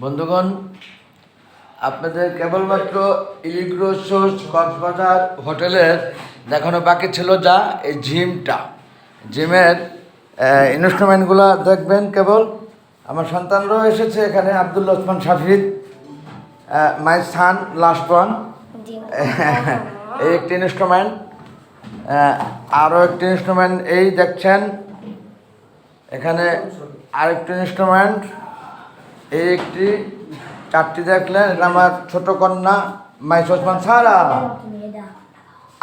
বন্ধুগণ, আপনাদের কেবলমাত্র ইলিগ্রো সোর্স কক্সবাজার হোটেলের দেখানো বাকি ছিল যা এই জিমের ইনস্ট্রুমেন্টগুলো দেখবেন। কেবল আমার সন্তানরাও এসেছে এখানে, আব্দুল্লাহ ওসমান শাফিদ, মাই সান লাস্ট ওয়ান। এই একটি ইনস্ট্রুমেন্ট, আরও একটি ইনস্ট্রুমেন্ট এই দেখছেন এখানে, আরেকটি ইনস্ট্রুমেন্ট এই একটি, চারটি দেখলেন। এটা আমার ছোট কন্যা মাইস ওসমান সারা।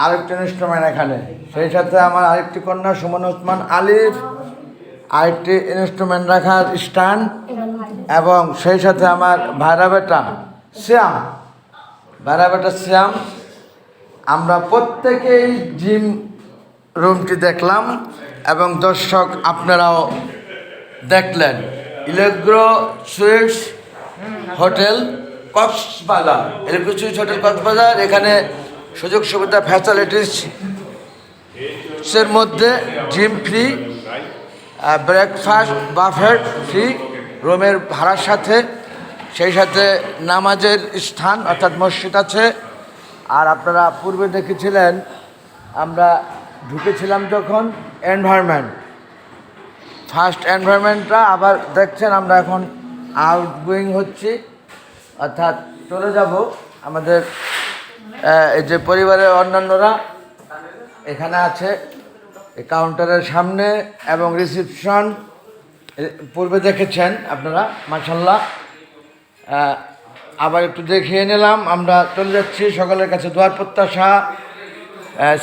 আরেকটি ইনস্ট্রুমেন্ট এখানে, সেই সাথে আমার আরেকটি কন্যা সুমন ওসমান আলিফ, আরেকটি ইনস্ট্রুমেন্ট রাখার স্ট্যান্ড, এবং সেই সাথে আমার ভাইরা বেটা শ্যাম। আমরা প্রত্যেকেই জিম রুমটি দেখলাম এবং দর্শক আপনারাও দেখলেন। ইলিগ্রো সুইটস হোটেল কক্সবাজার, ইলিগ্রো সুইটস হোটেল কক্সবাজার, এখানে সুযোগ সুবিধা ফ্যাসিলিটিসের মধ্যে gym free, breakfast buffet free, রুমের ভাড়ার সাথে, সেই সাথে নামাজের স্থান অর্থাৎ মসজিদ আছে। আর আপনারা পূর্বে দেখেছিলেন আমরা ঢুকেছিলাম যখন ফার্স্ট এনভায়রনমেন্টটা, আবার দেখছেন আমরা এখন আউটগোয়িং হচ্ছি, অর্থাৎ চলে যাব। আমাদের এই যে পরিবারের অন্যান্যরা এখানে আছে এই কাউন্টারের সামনে, এবং রিসিপশন পূর্বে দেখেছেন আপনারা, মাশাআল্লাহ। আবার একটু দেখিয়ে নিলাম। আমরা চলে যাচ্ছি সকলের কাছে দোয়ার প্রত্যাশা,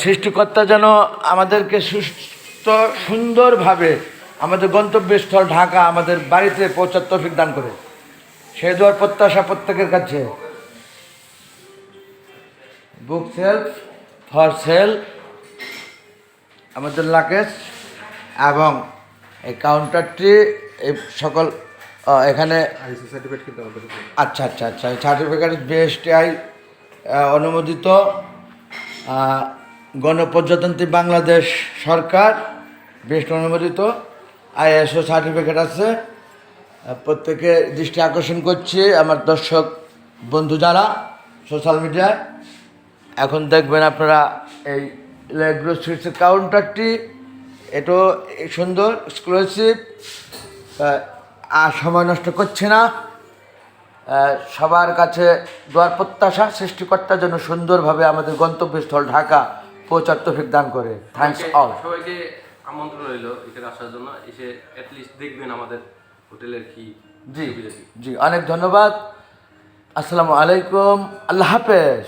সৃষ্টিকর্তা যেন আমাদেরকে সুস্থ সুন্দরভাবে আমাদের গন্তব্যস্থল ঢাকা আমাদের বাড়িতে পৌঁছার তৌফিক দান করে, সেই দোয়ার প্রত্যাশা প্রত্যেকের কাছে। বুক সেলফ ফর সেল আমাদের লাগেজ, এবং এই কাউন্টারটি এই সকল এখানে আচ্ছা, এই সার্টিফিকেট বিএসটিআই অনুমোদিত, গণপ্রজাতন্ত্রী বাংলাদেশ সরকার বেস্ট অনুমোদিত, আইএসও সার্টিফিকেট আছে। প্রত্যেকে দৃষ্টি আকর্ষণ করছি আমার দর্শক বন্ধু যারা সোশ্যাল মিডিয়ায়। এখন দেখবেন আপনারা এই ইলিগ্রো সুইটসের কাউন্টারটি, এটাও সুন্দর এক্সক্লুসিভ, আর সময় নষ্ট করছে না। সবার কাছে দোয়ার প্রত্যাশা, সৃষ্টিকর্তার জন্য সুন্দরভাবে আমাদের গন্তব্যস্থল ঢাকা পৌঁছার তৌফিক দান করে। Thanks all. সবাইকে আমন্ত্রণ রইল এখানে আসার জন্য, এসে অ্যাটলিস্ট দেখবেন আমাদের হোটেলের কি। জি, অনেক ধন্যবাদ। আসসালামু আলাইকুম, আল্লাহ হাফেজ।